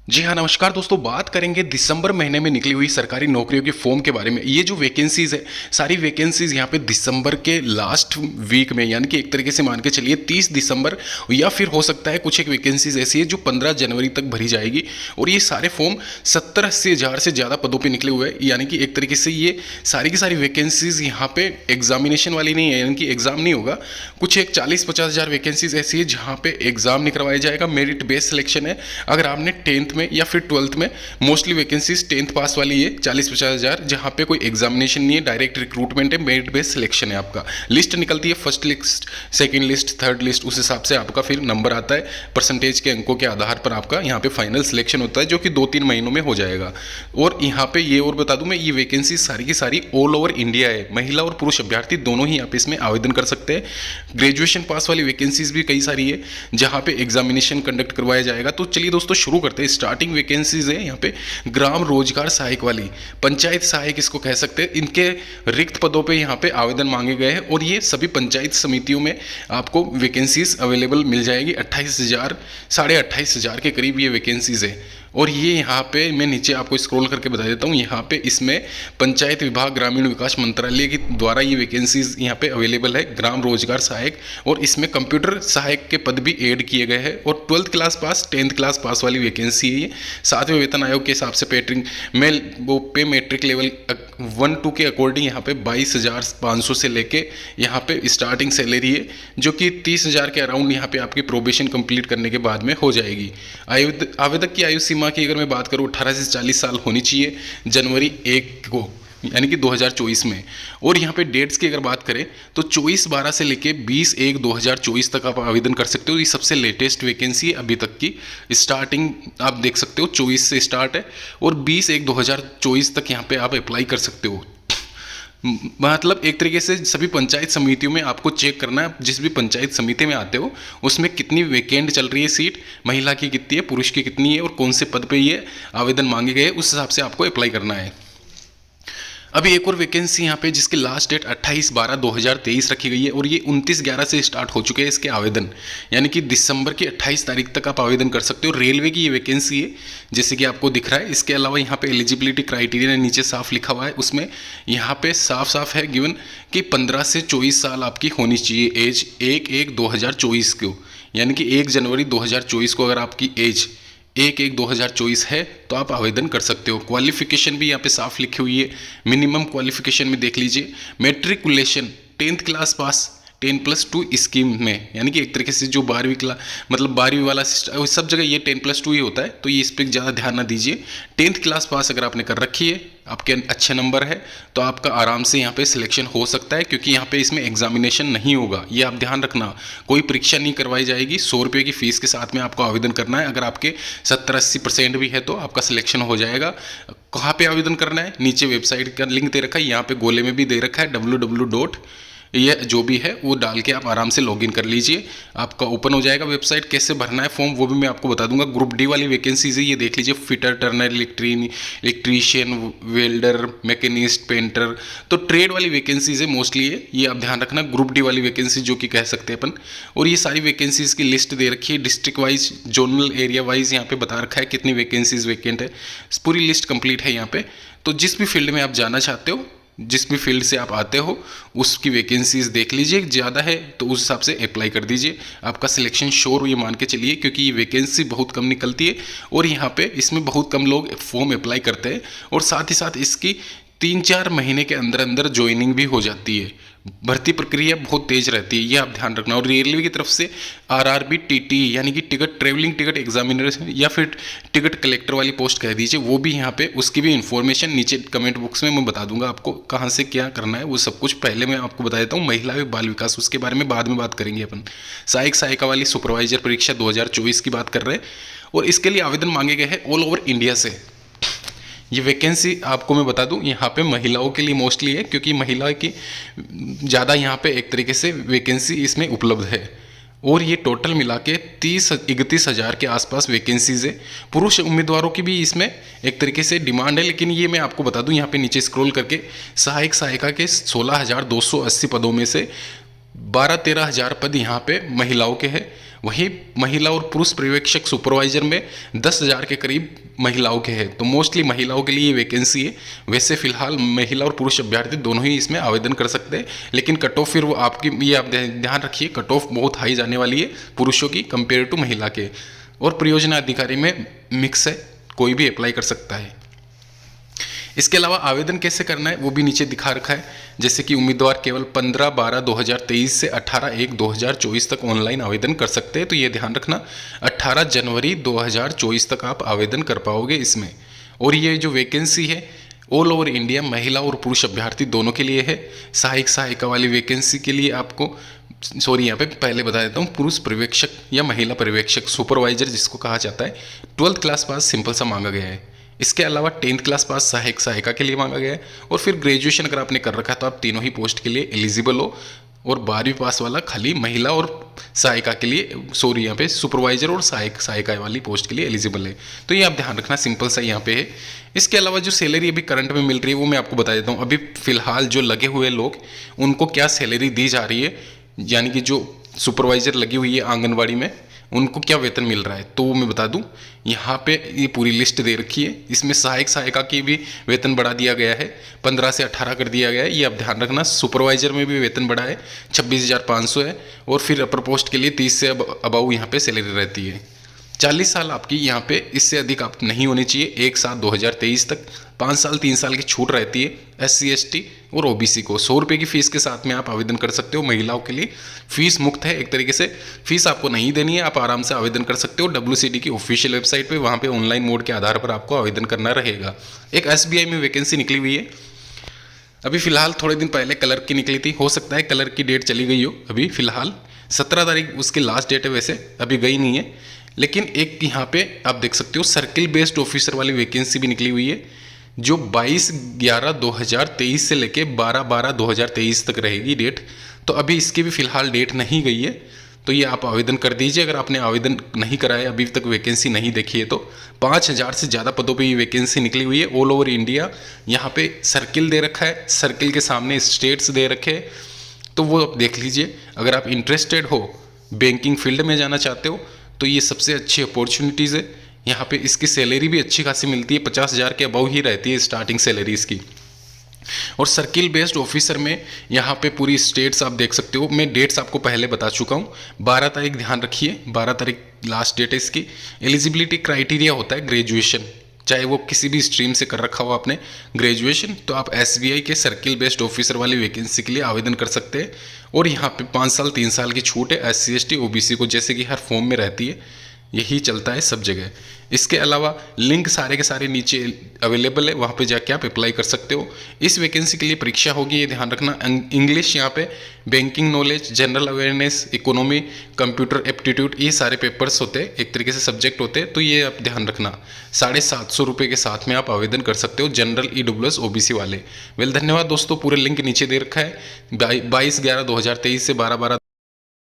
जी हाँ, नमस्कार दोस्तों। बात करेंगे दिसंबर महीने में निकली हुई सरकारी नौकरियों के फॉर्म के बारे में। ये जो वैकेंसीज़ है, सारी वैकेंसीज़ यहाँ पे दिसंबर के लास्ट वीक में, यानी कि एक तरीके से मान के चलिए 30 दिसंबर, या फिर हो सकता है कुछ एक वैकेंसीज ऐसी है जो 15 जनवरी तक भरी जाएगी। और ये सारे फॉर्म 70-80 हज़ार से ज़्यादा पदों पर निकले हुए हैं। यानी कि एक तरीके से ये सारी की सारी वैकेंसीज़ यहाँ पे एग्जामिनेशन वाली नहीं है, यानी कि एग्जाम नहीं होगा। कुछ एक 40-50 हज़ार वैकेंसीज ऐसी है जहाँ पे एग्जाम नहीं करवाया जाएगा, मेरिट बेस्ड सिलेक्शन है। अगर आपने 10th में या फिर 12th में, मोस्टली वैकेंसीज 10th पास वाली है, 40-50 हज़ार, जहाँ पे कोई एग्जामिनेशन नहीं है, डायरेक्ट रिक्रूटमेंट है, मेरिट बेस्ड सिलेक्शन है। आपका लिस्ट निकलती है, first list, second list, third list, उस हिसाब से आपका फिर नंबर आता है। परसेंटेज के अंकों के आधार पर आपका यहाँ पे फाइनल सिलेक्शन होता है, जो कि 2-3 महीनों में हो जाएगा। और यहाँ पे ये और बता दूं मैं, ये वैकेंसी सारी की सारी ऑल ओवर इंडिया है। महिला और पुरुष अभ्यर्थी दोनों ही यहाँ पे इसमें आवेदन कर सकते हैं। ग्रेजुएशन पास वाली वैकेंसीज भी कई सारी है जहाँ पे एग्जामिनेशन कंडक्ट करवाया जाएगा। तो चलिए दोस्तों शुरू करते हैं। स्टार्टिंग वैकेंसीज है यहाँ पे ग्राम रोजगार सहायक वाली, पंचायत सहायक इसको कह सकते हैं। इनके रिक्त पदों पे यहाँ पे आवेदन मांगे गए हैं और ये सभी पंचायत समितियों में आपको वैकेंसीज अवेलेबल मिल जाएगी। 28,000, 28,500 के करीब ये वैकेंसीज है। और ये यहाँ पे मैं नीचे आपको स्क्रॉल करके बता देता हूँ। यहाँ पे इसमें पंचायत विभाग ग्रामीण विकास मंत्रालय के द्वारा ये वैकेंसीज यहाँ पे अवेलेबल है, ग्राम रोजगार सहायक। और इसमें कंप्यूटर सहायक के पद भी ऐड किए गए हैं। और 12th class pass, 10th class pass वाली वैकेंसी है ये। 7वें वेतन आयोग के हिसाब से पे मैट्रिक लेवल 1-2 के अकॉर्डिंग यहाँ पे 22,500 से लेके यहाँ पे स्टार्टिंग सैलरी है, जो कि 30,000 के अराउंड यहाँ पे आपकी प्रोबेशन कंप्लीट करने के बाद में हो जाएगी। आवेदक की आयु सीमा की अगर मैं बात करूँ, 18 से 40 साल होनी चाहिए जनवरी 1 को, यानी कि 2024 में। और यहाँ पे डेट्स की अगर बात करें तो 24/12 से लेके 20/1/2024 तक आप आवेदन कर सकते हो। ये सबसे लेटेस्ट वैकेंसी है अभी तक की। स्टार्टिंग आप देख सकते हो 24 से स्टार्ट है और 20/1/2024 तक यहाँ पे आप अप्लाई कर सकते हो। मतलब एक तरीके से सभी पंचायत समितियों में आपको चेक करना है, जिस भी पंचायत समिति में आते हो उसमें कितनी वैकेंट चल रही है सीट, महिला की कितनी है, पुरुष की कितनी है और कौन से पद पे ये आवेदन मांगे गए, उस हिसाब से आपको अप्लाई करना है। अभी एक और वैकेंसी यहाँ पे जिसकी लास्ट डेट 28/12/2023 रखी गई है और ये 29/11 से स्टार्ट हो चुके हैं इसके आवेदन, यानी कि दिसंबर की 28 तारीख तक आप आवेदन कर सकते हो। रेलवे की ये वैकेंसी है जैसे कि आपको दिख रहा है। इसके अलावा यहाँ पे एलिजिबिलिटी क्राइटेरिया नीचे साफ लिखा हुआ है, उसमें यहाँ पे साफ साफ है गिवन कि 15 से 24 साल आपकी होनी चाहिए एज 1/1/2024 को, यानी कि 1 जनवरी 2024 को अगर आपकी एज 1/1/2024 है तो आप आवेदन कर सकते हो। क्वालिफिकेशन भी यहाँ पे साफ लिखी हुई है। मिनिमम क्वालिफिकेशन में देख लीजिए, matriculation 10th class pass 10+2 scheme में, यानी कि एक तरीके से जो 12वीं क्लास, मतलब 12वीं वाला सिस्टम, सब जगह ये 10+2 ही होता है, तो ये इस पर ज़्यादा ध्यान ना दीजिए। 10th क्लास पास अगर आपने कर रखी है, आपके अच्छे नंबर है, तो आपका आराम से यहाँ पे सिलेक्शन हो सकता है, क्योंकि यहाँ पे इसमें एग्जामिनेशन नहीं होगा। ये आप ध्यान रखना, कोई परीक्षा नहीं करवाई जाएगी। 100 रुपये की फीस के साथ में आपको आवेदन करना है। अगर आपके 70-80% भी है तो आपका सिलेक्शन हो जाएगा। कहाँ पे आवेदन करना है, नीचे वेबसाइट का लिंक दे रखा है, यहाँ पे गोले में भी दे रखा है www. ये जो भी है वो डाल के आप आराम से लॉगिन कर लीजिए, आपका ओपन हो जाएगा वेबसाइट। कैसे भरना है फॉर्म वो भी मैं आपको बता दूंगा। ग्रुप डी वाली वैकेंसीज है, ये देख लीजिए, fitter, Turner, electrician, welder, machinist, painter, तो ट्रेड वाली वैकेंसीज है मोस्टली ये आप ध्यान रखना। ग्रुप डी वाली वैकेंसी जो कि कह सकते हैं अपन। और ये सारी वैकेंसीज की लिस्ट दे रखी है, district wise, zonal area wise यहाँ पे बता रखा है कितनी वैकेंसीज वैकेंट है। पूरी लिस्ट कंप्लीट है यहाँ पे। तो जिस भी फील्ड में आप जाना चाहते हो, जिस भी फील्ड से आप आते हो, उसकी वैकेंसीज देख लीजिए, ज़्यादा है तो उस हिसाब से अप्लाई कर दीजिए। आपका सिलेक्शन श्योर ये मान के चलिए, क्योंकि ये वैकेंसी बहुत कम निकलती है और यहाँ पे इसमें बहुत कम लोग फॉर्म अप्लाई करते हैं। और साथ ही साथ इसकी 3-4 महीने के अंदर अंदर ज्वाइनिंग भी हो जाती है। भर्ती प्रक्रिया बहुत तेज रहती है, ये आप ध्यान रखना। और रेलवे की तरफ से आरआरबी टीटी, यानी कि टिकट ट्रेवलिंग टिकट एग्जामिनर या फिर टिकट कलेक्टर वाली पोस्ट कह दीजिए, वो भी यहाँ पे, उसकी भी इन्फॉर्मेशन नीचे कमेंट बॉक्स में मैं बता दूंगा आपको कहाँ से क्या करना है। वो सब कुछ पहले मैं आपको बता देता हूँ। महिला एवं बाल विकास, उसके बारे में बाद में बात करेंगे अपन। सहायक सहायिका वाली सुपरवाइजर परीक्षा 2024 की बात कर रहे हैं और इसके लिए आवेदन मांगे गए हैं ऑल ओवर इंडिया से। ये वैकेंसी आपको मैं बता दूं यहाँ पे महिलाओं के लिए मोस्टली है, क्योंकि महिला की ज़्यादा यहाँ पे एक तरीके से वैकेंसी इसमें उपलब्ध है। और ये टोटल मिला के 31 हज़ार के आसपास वैकेंसीज है। पुरुष उम्मीदवारों की भी इसमें एक तरीके से डिमांड है, लेकिन ये मैं आपको बता दूं यहाँ पे नीचे स्क्रॉल करके, सहायक सहायिका के 16,280 पदों में से 12-13 हज़ार पद यहाँ पे महिलाओं के हैं। वहीं महिला और पुरुष पर्यवेक्षक सुपरवाइजर में 10,000 के करीब महिलाओं के हैं, तो मोस्टली महिलाओं के लिए ये वैकेंसी है। वैसे फिलहाल महिला और पुरुष अभ्यर्थी दोनों ही इसमें आवेदन कर सकते हैं, लेकिन कट ऑफ फिर वो आपकी, ये आप ध्यान रखिए, कट ऑफ बहुत हाई जाने वाली है पुरुषों की कंपेयर टू महिला के। और परियोजना अधिकारी में मिक्स है, कोई भी अप्लाई कर सकता है। इसके अलावा आवेदन कैसे करना है वो भी नीचे दिखा रखा है, जैसे कि उम्मीदवार केवल 15/12/2023 से 18/1/2024 तक ऑनलाइन आवेदन कर सकते हैं। तो ये ध्यान रखना 18 जनवरी 2024 तक आप आवेदन कर पाओगे इसमें। और ये जो वैकेंसी है ऑल ओवर इंडिया महिला और पुरुष अभ्यर्थी दोनों के लिए है। सहायक सहायिका वाली वैकेंसी के लिए आपको, सॉरी यहाँ पे पहले बता देता हूँ, पुरुष पर्यवेक्षक या महिला पर्यवेक्षक सुपरवाइजर जिसको कहा जाता है, 12th क्लास पास सिंपल सा मांगा गया है। इसके अलावा 10th क्लास पास सहायक सहायिका के लिए मांगा गया है। और फिर ग्रेजुएशन अगर आपने कर रखा है तो आप तीनों ही पोस्ट के लिए एलिजिबल हो। और 12वीं पास वाला खाली महिला और सहायिका के लिए, सॉरी यहाँ पे सुपरवाइजर और सहायक सहायिका वाली पोस्ट के लिए एलिजिबल है। तो ये आप ध्यान रखना, सिंपल सा यहाँ पे है। इसके अलावा जो सैलरी अभी करंट में मिल रही है वो मैं आपको बता देता हूँ। अभी फिलहाल जो लगे हुए लोग उनको क्या सैलरी दी जा रही है, यानी कि जो सुपरवाइजर लगी हुई है आंगनवाड़ी में उनको क्या वेतन मिल रहा है, तो वो मैं बता दूं। यहाँ पे ये पूरी लिस्ट दे रखी है। इसमें सहायक सहायिका की भी वेतन बढ़ा दिया गया है, 15 से 18 कर दिया गया है, ये आप ध्यान रखना। सुपरवाइजर में भी वेतन बढ़ा है, 26,500 है। और फिर अपर पोस्ट के लिए 30 से अबाउ यहाँ पे सैलरी रहती है। 40 साल आपकी यहाँ पे, इससे अधिक आप नहीं होनी चाहिए 1/7/2023 तक। 5 साल 3 साल की छूट रहती है SC ST और OBC को। 100 रुपये की फ़ीस के साथ में आप आवेदन कर सकते हो। महिलाओं के लिए फ़ीस मुक्त है एक तरीके से, फ़ीस आपको नहीं देनी है, आप आराम से आवेदन कर सकते हो WCD की ऑफिशियल वेबसाइट पे। वहाँ पे ऑनलाइन मोड के आधार पर आपको आवेदन करना रहेगा। एक SBI में वैकेंसी निकली हुई है अभी फ़िलहाल, थोड़े दिन पहले क्लर्क की निकली थी, हो सकता है क्लर्क की डेट चली गई हो। अभी फ़िलहाल 17 तारीख उसकी लास्ट डेट है, वैसे अभी गई नहीं है। लेकिन एक यहाँ पे आप देख सकते हो सर्किल बेस्ड ऑफिसर वाली वैकेंसी भी निकली हुई है, जो 22/11/2023 से लेके 12/12/2023 तक रहेगी डेट। तो अभी इसकी भी फिलहाल डेट नहीं गई है, तो ये आप आवेदन कर दीजिए अगर आपने आवेदन नहीं कराया, अभी तक वैकेंसी नहीं देखी है तो। 5,000 से ज़्यादा पदों पे ये वैकेंसी निकली हुई है ऑल ओवर इंडिया। यहाँ पे सर्किल दे रखा है, सर्किल के सामने स्टेट्स दे रखे हैं, तो वो आप देख लीजिए। अगर आप इंटरेस्टेड हो, बैंकिंग फील्ड में जाना चाहते हो, तो ये सबसे अच्छी अपॉर्चुनिटीज़ है। यहाँ पे इसकी सैलरी भी अच्छी खासी मिलती है, 50,000 के अबव ही रहती है स्टार्टिंग सैलरी इसकी। और सर्किल बेस्ड ऑफिसर में यहाँ पे पूरी स्टेट्स आप देख सकते हो। मैं डेट्स आपको पहले बता चुका हूँ। 12 तारीख ध्यान रखिए, 12 तारीख लास्ट डेट है इसकी। एलिजिबिलिटी क्राइटेरिया होता है ग्रेजुएशन, चाहे वो किसी भी स्ट्रीम से कर रखा हो आपने ग्रेजुएशन, तो आप SBI के सर्किल बेस्ड ऑफिसर वाली वैकेंसी के लिए आवेदन कर सकते हैं। और यहाँ पे 5 साल 3 साल की छूट है SC ST OBC को, जैसे कि हर फॉर्म में रहती है, यही चलता है सब जगह। इसके अलावा लिंक सारे के सारे नीचे अवेलेबल है, वहाँ पे जाके आप अप्लाई कर सकते हो। इस वैकेंसी के लिए परीक्षा होगी, ये ध्यान रखना। इंग्लिश यहाँ पे, banking knowledge, general awareness, economy, computer aptitude, ये सारे पेपर्स होते हैं, एक तरीके से सब्जेक्ट होते हैं, तो ये आप ध्यान रखना। 750 रुपये के साथ में आप आवेदन कर सकते हो, जनरल EWS OBC वाले। वेल, धन्यवाद दोस्तों। पूरे लिंक नीचे दे रखा है। 22/11/2023 से 12/12